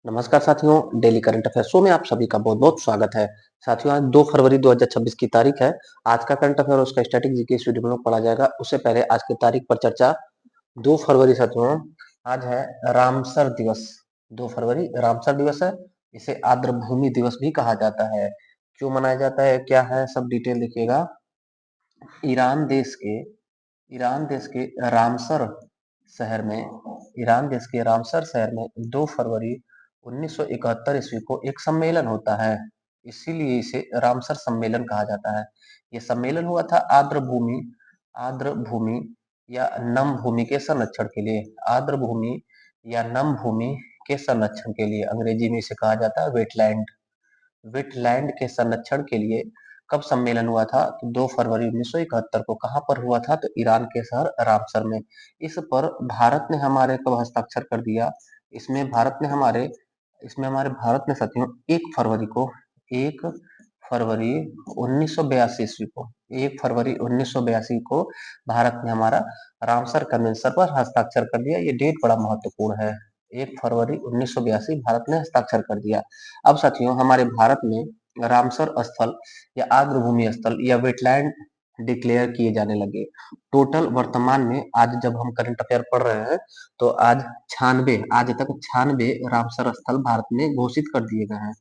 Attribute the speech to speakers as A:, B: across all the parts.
A: नमस्कार साथियों, daily current affair show में आप सभी का बहुत-बहुत स्वागत है। साथियों, आज 2 फरवरी 2026 की तारीख है। आज का करंट अफेयर और उसका स्टैटिक जीके इस वीडियो में पढ़ा जाएगा। उससे पहले आज की तारीख पर चर्चा। 2 फरवरी साथियों, आज है रामसर दिवस। 2 फरवरी रामसर दिवस है। इसे आर्द्रभूमि दिवस भी कहा जाता है। क्यों मनाया जाता है, क्या है, सब डिटेल देखिएगा। ईरान देश के ईरान देश के रामसर शहर में ईरान देश के रामसर शहर में 2 फरवरी 1971 ईस्वी को एक सम्मेलन होता है। इसीलिए इसे रामसर सम्मेलन कहा जाता है। ये सम्मेलन हुआ था आर्द्र भूमि या नम भूमि के संरक्षण के लिए। आर्द्र भूमि या नम भूमि के संरक्षण के लिए अंग्रेजी में इसे कहा जाता है वेटलैंड। वेटलैंड के संरक्षण के लिए कब सम्मेलन हुआ था? तो 2 फरवरी 1971 को। कहाँ पर हुआ था? तो ईरान के शहर रामसर में। इस पर भारत ने हमारे कब हस्ताक्षर कर दिया? इसमें हमारे भारत ने साथियों 1 फरवरी 1982 ईस्वी को 1 फरवरी 1982 को भारत ने हमारा रामसर कन्वेंशन पर हस्ताक्षर कर दिया। ये डेट बड़ा महत्वपूर्ण है। 1 फरवरी 1982 भारत ने हस्ताक्षर कर दिया। अब साथियों, हमारे भारत में रामसर स्थल या आर्द्रभूमि स्थल या वेटलैंड डिक्लेयर किए जाने लगे। टोटल वर्तमान में आज जब हम करंट अफेयर पढ़ रहे हैं तो आज तक 96 रामसर स्थल भारत में घोषित कर दिए गए हैं।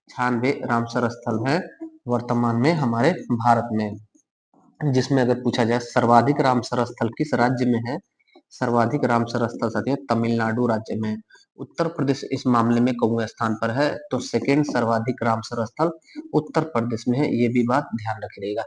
A: 96 रामसर स्थल है वर्तमान में हमारे भारत में। जिसमें अगर पूछा जाए सर्वाधिक रामसर स्थल किस राज्य में है? सर्वाधिक रामसर स्थल साथियों तमिलनाडु राज्य में। उत्तर प्रदेश इस मामले में कौन स्थान पर है? तो सेकेंड सर्वाधिक रामसर स्थल उत्तर प्रदेश में है। ये भी बात ध्यान रखिएगा।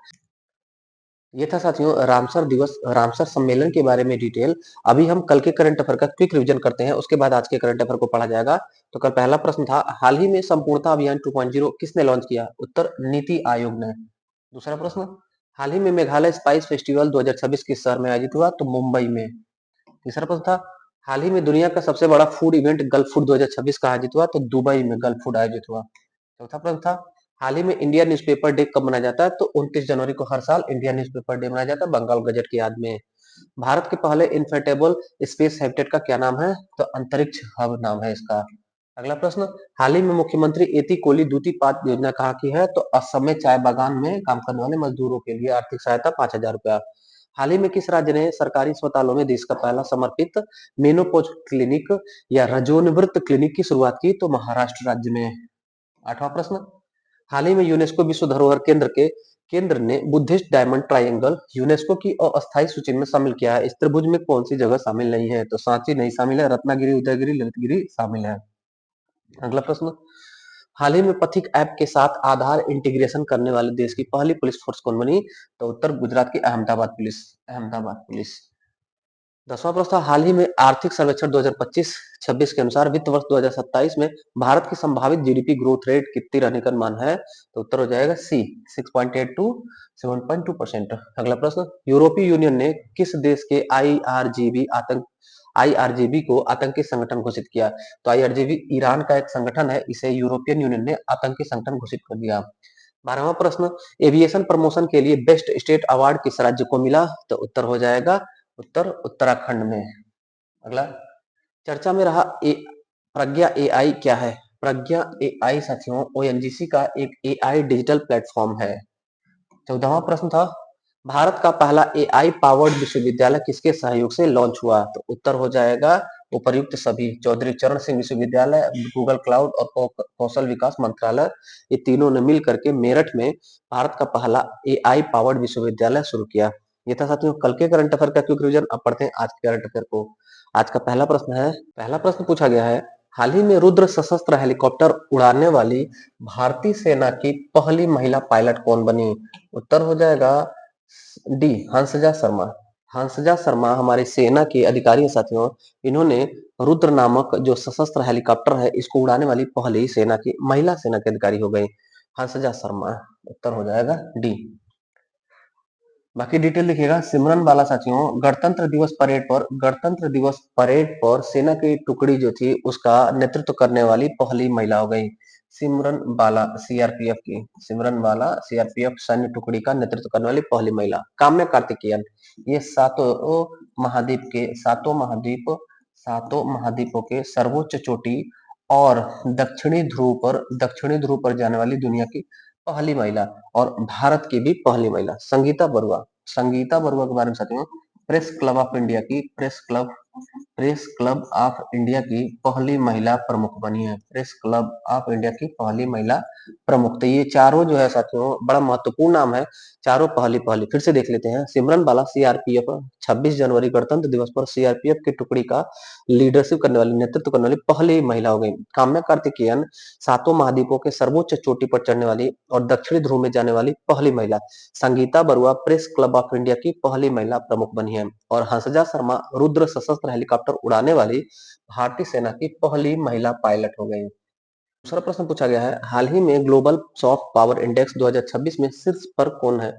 A: ये था साथियों रामसर सम्मेलन के बारे में डिटेल। अभी हम कल के करंट अफेयर का क्विक रिवीजन करते हैं, उसके बाद आज के करंट अफेयर को पढ़ा जाएगा। तो कल पहला प्रश्न था, हाल ही में संपूर्णता अभियान 2.0 किसने लॉन्च किया? उत्तर, नीति आयोग ने। दूसरा प्रश्न, हाल ही में मेघालय स्पाइस फेस्टिवल 2026 किस शहर में आयोजित हुआ? तो मुंबई में। तीसरा प्रश्न था, हाल ही में दुनिया का सबसे बड़ा फूड इवेंट गल्फ फूड 2026 का आयोजित हुआ? तो दुबई में गल्फ फूड आयोजित हुआ। चौथा प्रश्न था, हाल ही में इंडिया न्यूज़पेपर डे कब मनाया जाता है? तो 29 जनवरी को हर साल इंडिया न्यूज़पेपर डे मनाया जाता है बंगाल गजट की याद में। भारत के पहले इन्फेटेबल स्पेस हैबिटेट का क्या नाम है? तो अंतरिक्ष हब नाम है इसका। अगला प्रश्न, हाल ही में मुख्यमंत्री एती कोली दूती पात योजना कहाँ की है? तो असम में चाय बागान में काम करने वाले मजदूरों के लिए आर्थिक सहायता 5,000 रुपया। हाल ही में किस राज्य ने सरकारी अस्पतालों में देश का पहला समर्पित मेनोपोज क्लिनिक या रजोनिवृत्त क्लिनिक की शुरुआत की? तो महाराष्ट्र राज्य में। आठवां प्रश्न, हाल ही में यूनेस्को विश्व धरोहर केंद्र ने बुद्धिस्ट डायमंड ट्रायंगल यूनेस्को की अस्थायी सूची में शामिल किया है। इस त्रिभुज में कौन सी जगह शामिल नहीं है? तो सांची नहीं शामिल है, रत्नागिरी, उदयगिरी, ललितगिरी शामिल है। अगला प्रश्न, हाल ही में पथिक ऐप के साथ आधार इंटीग्रेशन करने वाले देश की पहली पुलिस फोर्स कौन बनी? तो उत्तर गुजरात की अहमदाबाद पुलिस। 10वां प्रश्न, हाल ही में आर्थिक सर्वेक्षण 2025-26 के अनुसार वित्त वर्ष 2027 में भारत की संभावित जीडीपी ग्रोथ रेट कितनी रहने का अनुमान है? तो उत्तर हो जाएगा सी, 6.8 टू 7.2%। अगला प्रश्न, यूरोपीय यूनियन ने किस देश के आईआरजीबी को आतंकी संगठन घोषित किया? तो आईआरजीबी ईरान का एक संगठन है, इसे यूरोपियन यूनियन ने आतंकी संगठन घोषित कर दिया। 12वां प्रश्न, एविएशन प्रमोशन के लिए बेस्ट स्टेट अवार्ड किस राज्य को मिला? तो उत्तर हो जाएगा उत्तराखंड में। अगला, चर्चा में रहा प्रज्ञा एआई क्या है? प्रज्ञा एआई साथियों ओएनजीसी का एक एआई डिजिटल प्लेटफॉर्म है। 14वां प्रश्न था, भारत का पहला एआई पावर्ड विश्वविद्यालय किसके सहयोग से लॉन्च हुआ? तो उत्तर हो जाएगा उपर्युक्त सभी, चौधरी चरण सिंह विश्वविद्यालय, गूगल क्लाउड और कौशल विकास मंत्रालय, ये तीनों ने मिल करके मेरठ में भारत का पहला एआई पावर्ड विश्वविद्यालय शुरू किया। ये था साथियों कल के करंट अफेयर का क्विक रिवीजन। अब पढ़ते हैं आज के करंट अफेयर को। आज का पहला प्रश्न पूछा गया है, हाल ही में रुद्र सशस्त्र हेलीकॉप्टर उड़ाने वाली भारतीय सेना की पहली महिला पायलट कौन बनी? उत्तर हो जाएगा डी, हंसजा शर्मा। हंसजा शर्मा हमारी सेना के अधिकारी हैं साथियों। इन्होंने रुद्र नामक जो सशस्त्र हेलीकॉप्टर है इसको उड़ाने वाली पहली महिला सेना के अधिकारी हो गई, हंसजा शर्मा। उत्तर हो जाएगा डी। बाकी डिटेल देखिएगा। सिमरन बाला साथियों गणतंत्र दिवस परेड पर सेना की टुकड़ी जो थी उसका नेतृत्व करने वाली पहली महिला हो गई। सिमरन बाला सीआरपीएफ सैन्य टुकड़ी का नेतृत्व करने वाली पहली महिला। काम्या कार्तिकेयन, ये सातों महाद्वीपों के सर्वोच्च चोटी और दक्षिणी ध्रुव पर जाने वाली दुनिया की पहली महिला और भारत की भी पहली महिला संगीता बरुआ के बारे में साथियों, प्रेस क्लब ऑफ इंडिया की पहली महिला प्रमुख बनी है। प्रेस क्लब ऑफ इंडिया की पहली महिला प्रमुख। तो ये चारों जो है साथियों बड़ा महत्वपूर्ण नाम है, चारों पहली पहली। फिर से देख लेते हैं। सिमरन बाला सीआरपीएफ, 26 जनवरी गणतंत्र दिवस पर सीआरपीएफ की टुकड़ी का नेतृत्व करने वाली पहली महिला हो गई। काम्या कार्तिकेयन, सातों महाद्वीपों के सर्वोच्च चोटी पर चढ़ने वाली और दक्षिणी ध्रुव में जाने वाली पहली महिला। Sangeeta Barua press club of India की पहली महिला प्रमुख बनी है। और हंसजा शर्मा रुद्र सशस्त्र हेलीकॉप्टर उड़ाने वाली भारतीय सेना की पहली महिला पायलट हो गई। दूसरा प्रश्न पूछा गया है, हाल ही में ग्लोबल सॉफ्ट पावर इंडेक्स 2026 में शीर्ष पर कौन है?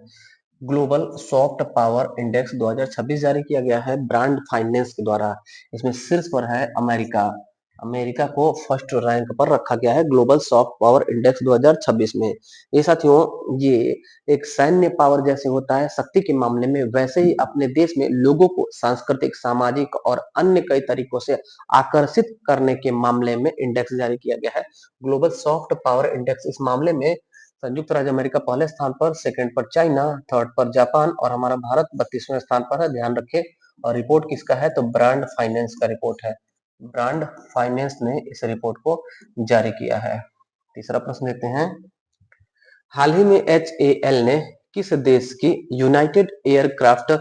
A: ग्लोबल सॉफ्ट पावर इंडेक्स 2026 जारी किया गया है ब्रांड फाइनेंस के द्वारा। इसमें शीर्ष पर है अमेरिका। अमेरिका को फर्स्ट रैंक पर रखा गया है ग्लोबल सॉफ्ट पावर इंडेक्स 2026 में। ये साथियों ये एक सैन्य पावर जैसे होता है शक्ति के मामले में, वैसे ही अपने देश में लोगों को सांस्कृतिक, सामाजिक और अन्य कई तरीकों से आकर्षित करने के मामले में इंडेक्स जारी किया गया है ग्लोबल सॉफ्ट पावर इंडेक्स। इस मामले में संयुक्त राज्य अमेरिका पहले स्थान पर, सेकंड पर चाइना, थर्ड पर जापान और हमारा भारत 32वें स्थान पर है। ध्यान रखें। और रिपोर्ट किसका है? तो ब्रांड फाइनेंस का रिपोर्ट है। ब्रांड फाइनेंस ने इस रिपोर्ट को जारी किया है। तीसरा प्रश्न देखते हैं। हाल ही में HAL ने किस देश की यूनाइटेड एयरक्राफ्ट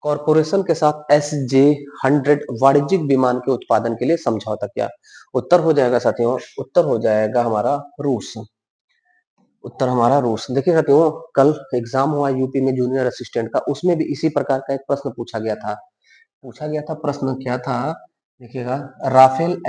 A: कॉरपोरेशन के साथ SJ-100 वाणिज्यिक विमान के उत्पादन के लिए समझौता किया? उत्तर हो जाएगा साथियों, उत्तर हो जाएगा हमारा रूस। उत्तर हमारा रूस। देखिए साथियों, कल एग्जाम हुआ यूपी में जूनियर असिस्टेंट का, उसमें भी इसी प्रकार का एक प्रश्न पूछा गया था। प्रश्न क्या था देखिएगा, राफेल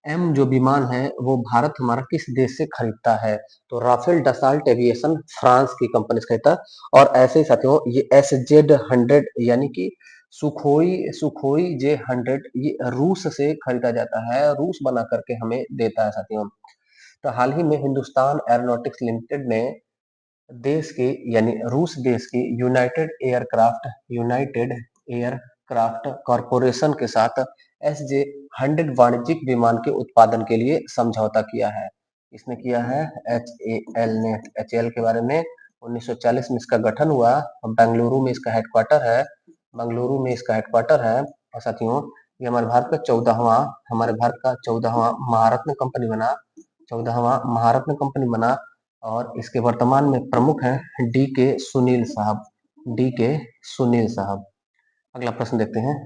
A: एम जो विमान है वो भारत हमारा किस देश से खरीदता है? तो राफेल डसाल्ट एविएशन फ्रांस की कंपनी से खरीदता है। और ऐसे ही साथियों ये SZ-100 यानी कि सुखोई J-100 ये रूस से खरीदा जाता है, रूस बना करके हमें देता है साथियों। तो हाल ही में हिंदुस्तान एरोनॉटिक्स लिमिटेड ने देश की यानी रूस देश की यूनाइटेड एयरक्राफ्ट कॉरपोरेशन के साथ SJ-100 वाणिज्यिक विमान के उत्पादन के लिए समझौता किया है। इसने किया है HAL ने। HAL के बारे में 1940 में इसका गठन हुआ। बेंगलुरु में इसका हेडक्वार्टर है। और साथियों ये हमारे भारत का 14वां महारत्न कंपनी बना। और इसके वर्तमान में प्रमुख हैं डी के सुनील साहब। अगला प्रश्न देखते हैं।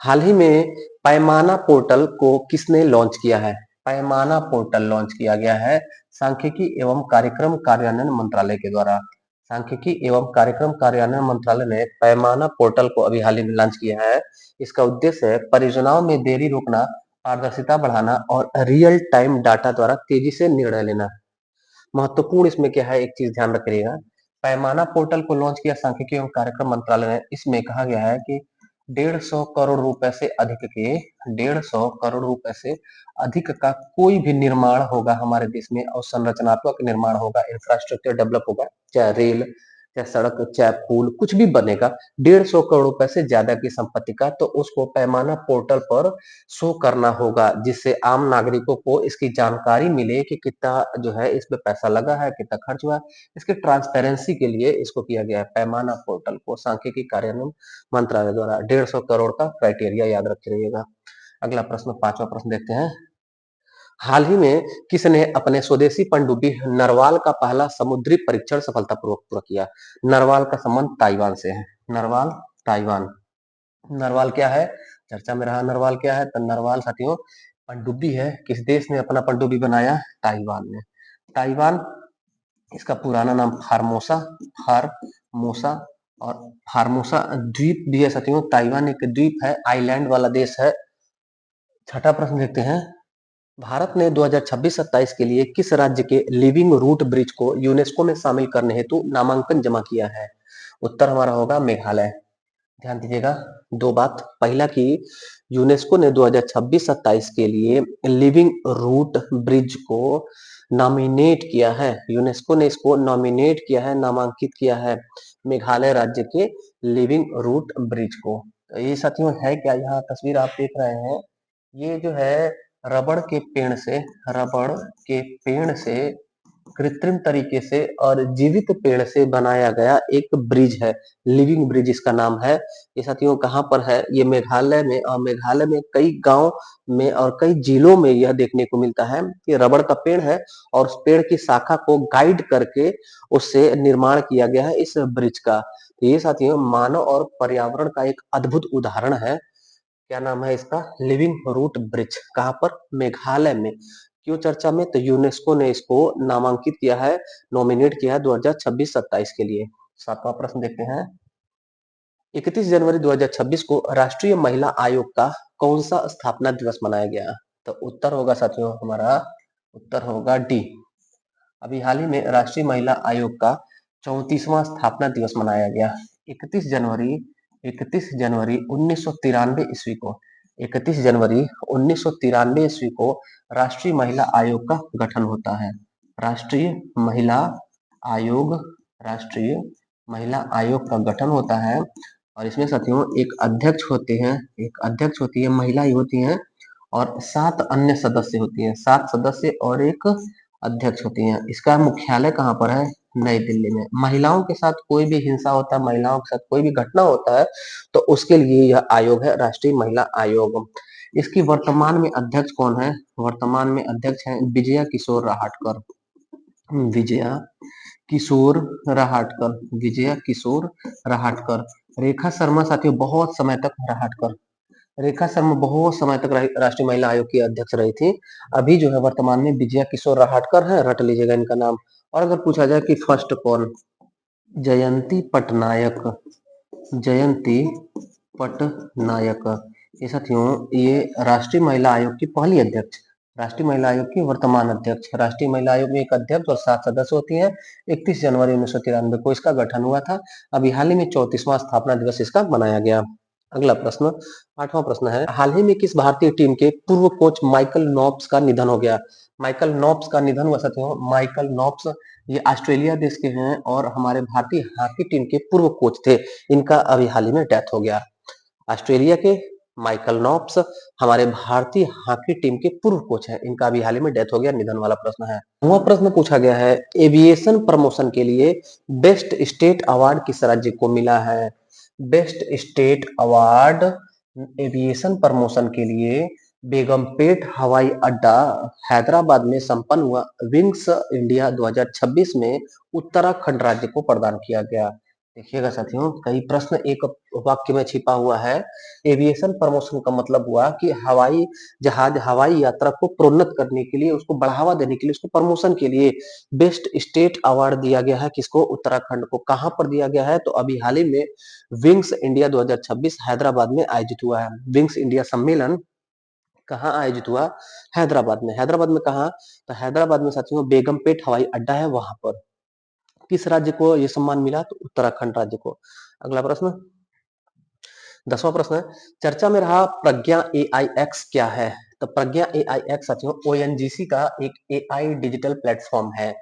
A: हाल ही में पैमाना पोर्टल को किसने लॉन्च किया है? पैमाना पोर्टल लॉन्च किया गया है सांख्यिकी एवं कार्यक्रम कार्यान्वयन मंत्रालय के द्वारा। सांख्यिकी एवं कार्यक्रम कार्यान्वयन मंत्रालय ने पैमाना पोर्टल को अभी हाल ही में लॉन्च किया है। इसका उद्देश्य है परियोजनाओं में देरी रोकना, पारदर्शिता बढ़ाना और रियल टाइम डाटा द्वारा तेजी से निर्णय लेना। महत्वपूर्ण इसमें क्या है, एक चीज ध्यान रखिएगा। पैमाना पोर्टल को लॉन्च किया सांख्यिकी एवं कार्यक्रम मंत्रालय ने। इसमें कहा गया है कि 150 करोड़ रुपए से अधिक का कोई भी निर्माण होगा हमारे देश में, और संरचनात्मक निर्माण होगा, इंफ्रास्ट्रक्चर डेवलप होगा, चाहे रेल, चाहे सड़क, चाहे पुल, कुछ भी बनेगा 150 करोड़ रुपए से ज्यादा की संपत्ति का, तो उसको पैमाना पोर्टल पर शो करना होगा, जिससे आम नागरिकों को इसकी जानकारी मिले कि कितना जो है इसमें पैसा लगा है, कितना खर्च हुआ है। इसके ट्रांसपेरेंसी के लिए इसको किया गया है पैमाना पोर्टल को सांख्यिकी कार्यान्वयन मंत्रालय द्वारा। 150 करोड़ का क्राइटेरिया याद रखे रहिएगा। अगला प्रश्न, पांचवा प्रश्न देखते हैं। हाल ही में किसने अपने स्वदेशी पनडुब्बी नरवाल का पहला समुद्री परीक्षण सफलतापूर्वक पूरा किया? नरवाल का संबंध ताइवान से है। ताइवान। नरवाल क्या है? चर्चा में रहा। नरवाल क्या है? तो नरवाल साथियों पनडुब्बी है। किस देश ने अपना पनडुब्बी बनाया? ताइवान ने। ताइवान, इसका पुराना नाम फार्मोसा और फार्मोसा द्वीप भी है साथियों। ताइवान एक द्वीप है, आइलैंड वाला देश है। छठा प्रश्न देखते हैं। भारत ने 2026-27 के लिए किस राज्य के लिविंग रूट ब्रिज को यूनेस्को में शामिल करने हेतु नामांकन जमा किया है? उत्तर हमारा होगा मेघालय। ध्यान दीजिएगा दो बात। पहला कि यूनेस्को ने 2026-27 के लिए लिविंग रूट ब्रिज को नॉमिनेट किया है। यूनेस्को ने इसको नॉमिनेट किया है, नामांकित किया है। मेघालय राज्य के लिविंग रूट ब्रिज को। तो ये साथियों है क्या, यहाँ तस्वीर आप देख रहे हैं, ये जो है रबड़ के पेड़ से, रबड़ के पेड़ से कृत्रिम तरीके से और जीवित पेड़ से बनाया गया एक ब्रिज है, लिविंग ब्रिज इसका नाम है। ये साथियों कहाँ पर है, ये मेघालय में, और मेघालय में कई गांव में और कई जिलों में यह देखने को मिलता है कि रबड़ का पेड़ है और उस पेड़ की शाखा को गाइड करके उससे निर्माण किया गया है इस ब्रिज का। तो ये साथियों मानव और पर्यावरण का एक अद्भुत उदाहरण है। क्या नाम है इसका, लिविंग रूट ब्रिज। कहाँ पर, मेघालय में। क्यों चर्चा में, तो यूनेस्को ने इसको नामांकित किया है, नॉमिनेट किया है 2026-27 के लिए। सातवां प्रश्न देखते हैं, 31 जनवरी 2026 को राष्ट्रीय महिला आयोग का कौन सा स्थापना दिवस मनाया गया। तो उत्तर होगा साथियों हमारा, उत्तर होगा डी। अभी हाल ही में राष्ट्रीय महिला आयोग का 34वां स्थापना दिवस मनाया गया, 31 जनवरी 1993 ईस्वी को। 31 जनवरी 1993 ईस्वी को राष्ट्रीय महिला आयोग का गठन होता है। राष्ट्रीय महिला आयोग, राष्ट्रीय महिला आयोग का गठन होता है और इसमें साथियों एक अध्यक्ष होते हैं, एक अध्यक्ष होती है, महिला ही होती हैं और 7 अन्य सदस्य होती हैं, 7 सदस्य और एक अध्यक्ष होती हैं। इसका मुख्यालय कहाँ पर है, नई दिल्ली में। महिलाओं के साथ कोई भी हिंसा होता है, महिलाओं के साथ कोई भी घटना होता है तो उसके लिए यह आयोग है, राष्ट्रीय महिला आयोग। इसकी वर्तमान में अध्यक्ष कौन है, वर्तमान में अध्यक्ष है विजया किशोर राहटकर, विजया किशोर राहटकर, विजया किशोर राहटकर। रेखा शर्मा साथियों बहुत समय तक राहटकर, रेखा शर्मा बहुत समय तक राष्ट्रीय महिला आयोग की अध्यक्ष रही थी। अभी जो है वर्तमान में विजया किशोर राहटकर है, रट लीजिएगा इनका नाम। और अगर पूछा जाए कि फर्स्ट कौन, जयंती पटनायक, जयंती पटनायक। ये साथियों ये राष्ट्रीय महिला आयोग की पहली अध्यक्ष, राष्ट्रीय महिला आयोग की वर्तमान अध्यक्ष। राष्ट्रीय महिला आयोग में एक अध्यक्ष और 7 सदस्य होती हैं। 31 जनवरी 1993 को इसका गठन हुआ था। अभी हाल ही में 34वां स्थापना दिवस इसका मनाया गया। अगला प्रश्न, 8वां प्रश्न है, हाल ही में किस भारतीय टीम के पूर्व कोच माइकल नॉप्स का निधन हो गया। माइकल नॉप्स का निधन हुआ साथियों, माइकल नॉप्स ये ऑस्ट्रेलिया देश के हैं और हमारे भारतीय हॉकी टीम के पूर्व कोच थे। इनका अभी हाल ही में डेथ हो गया। ऑस्ट्रेलिया के माइकल नॉप्स हमारे भारतीय हॉकी टीम के पूर्व कोच हैं, इनका अभी हाल ही में डेथ हो गया, निधन वाला प्रश्न है। वह प्रश्न पूछा गया है, एविएशन प्रमोशन के लिए बेस्ट स्टेट अवार्ड किस राज्य को मिला है। Best state award aviation promotion के लिए बेगमपेट हवाई अड्डा हैदराबाद में संपन्न हुआ विंग्स इंडिया 2026 में उत्तराखंड राज्य को प्रदान किया गया। देखिएगा साथियों कई प्रश्न एक वाक्य में छिपा हुआ है। एविएशन प्रमोशन का मतलब हुआ कि हवाई जहाज, हवाई यात्रा को प्रोन्नत करने के लिए, उसको बढ़ावा देने के लिए, उसको प्रमोशन के लिए बेस्ट स्टेट अवार्ड दिया गया है। किसको, उत्तराखंड को। कहां पर दिया गया है, तो अभी हाल ही में विंग्स इंडिया 2026 हैदराबाद में आयोजित हुआ है। विंग्स इंडिया सम्मेलन कहाँ आयोजित हुआ, हैदराबाद में। हैदराबाद में कहा, तो हैदराबाद में साथियों बेगमपेट हवाई अड्डा है, वहां पर। किस राज्य को यह सम्मान मिला, तो उत्तराखंड राज्य को। अगला प्रश्न, 10वां प्रश्न है, चर्चा में रहा प्रज्ञा AIX क्या है। तो प्रज्ञा AIX साथियों ONGC का एक AI डिजिटल प्लेटफॉर्म है।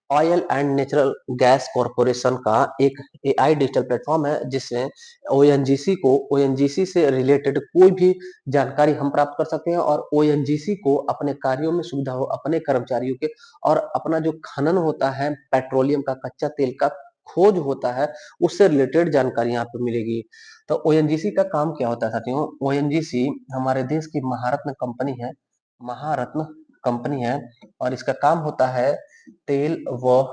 A: Oil and natural gas corporation का एक AI डिजिटल प्लेटफॉर्म है जिसमें ONGC से रिलेटेड कोई भी जानकारी हम प्राप्त कर सकते हैं और ONGC को अपने कार्यों में सुविधा हो, अपने कर्मचारियों के, और अपना जो खनन होता है पेट्रोलियम का, कच्चा तेल का खोज होता है, उससे रिलेटेड जानकारी यहाँ पे मिलेगी। तो ONGC का काम क्या होता है साथियों, ONGC हमारे देश की महारत्न कंपनी है, महारत्न कंपनी है और इसका काम होता है तेल व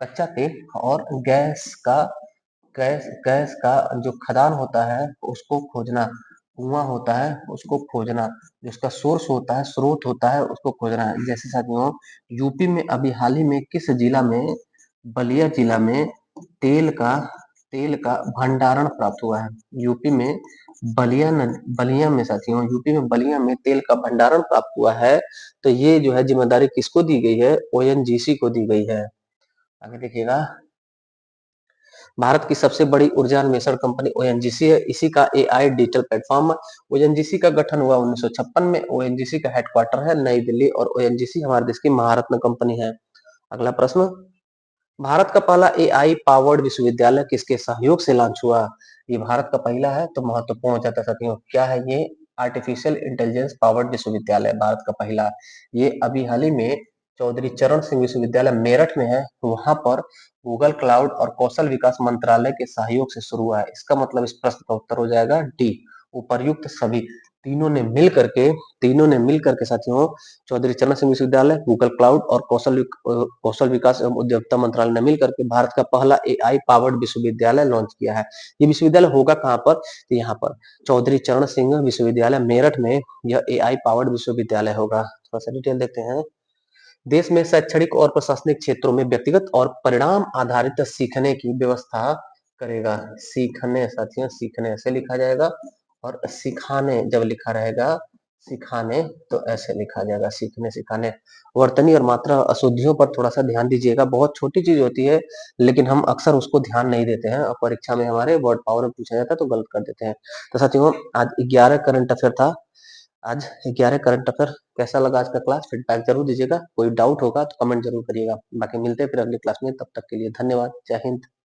A: कच्चा तेल और गैस का जो खदान होता है उसको खोजना, कुआं होता है उसको खोजना, जिसका सोर्स होता है, स्रोत होता है, उसको खोजना है। जैसे साथियों यूपी में अभी हाल ही में किस जिला में, बलिया जिला में तेल का भंडारण प्राप्त हुआ है। यूपी में बलिया में साथियों, यूपी में बलिया में तेल का भंडारण प्राप्त हुआ है। तो ये जो है जिम्मेदारी किसको दी गई है, ONGC को दी गई है। आगे देखिएगा, भारत की सबसे बड़ी ऊर्जा अन्वेषण कंपनी ONGC है, इसी का AI डिजिटल प्लेटफॉर्म। ONGC का गठन हुआ 1956 में। ONGC का हेडक्वार्टर है नई दिल्ली और ONGC हमारे देश की महारत्न कंपनी है। अगला प्रश्न, भारत का पहला एआई पावर्ड विश्वविद्यालय किसके सहयोग से लॉन्च हुआ? ये भारत का पहला है तो महत्वपूर्ण हो जाता है साथियों। क्या है ये? आर्टिफिशियल इंटेलिजेंस पावर्ड विश्वविद्यालय भारत का पहला। ये अभी हाल ही में चौधरी चरण सिंह विश्वविद्यालय मेरठ में है, वहां पर गूगल क्लाउड और कौशल विकास मंत्रालय के सहयोग से शुरू हुआ है। इसका मतलब इस प्रश्न का उत्तर हो जाएगा डी, उपर्युक्त सभी। तीनों ने मिल करके साथियों, चौधरी चरण सिंह विश्वविद्यालय, गूगल क्लाउड और कौशल विकास एवं उद्यमिता मंत्रालय ने मिलकर के भारत का पहला एआई पावर्ड विश्वविद्यालय लॉन्च किया है। ये विश्वविद्यालय होगा कहाँ पर? तो यहाँ पर चौधरी चरण सिंह विश्वविद्यालय मेरठ में यह एआई पावर्ड विश्वविद्यालय होगा। थोड़ा सा डिटेल देखते हैं। देश में शैक्षणिक और प्रशासनिक क्षेत्रों में व्यक्तिगत और परिणाम आधारित सीखने की व्यवस्था करेगा। सीखने साथियों, सीखने ऐसे लिखा जाएगा, और सिखाने जब लिखा रहेगा, सिखाने तो ऐसे लिखा जाएगा, सीखने सिखाने। वर्तनी और मात्रा अशुद्धियों पर थोड़ा सा ध्यान दीजिएगा, बहुत छोटी चीज होती है लेकिन हम अक्सर उसको ध्यान नहीं देते हैं और परीक्षा में हमारे वर्ड पावर में पूछा जाता है तो गलत कर देते हैं। तो साथियों, आज 11 करंट अफेयर था। आज 11 करंट अफेयर। कैसा लगा आज का क्लास? फीडबैक जरूर दीजिएगा, कोई डाउट होगा तो कमेंट जरूर करिएगा। बाकी मिलते हैं फिर अगली क्लास में, तब तक के लिए धन्यवाद। जय हिंद।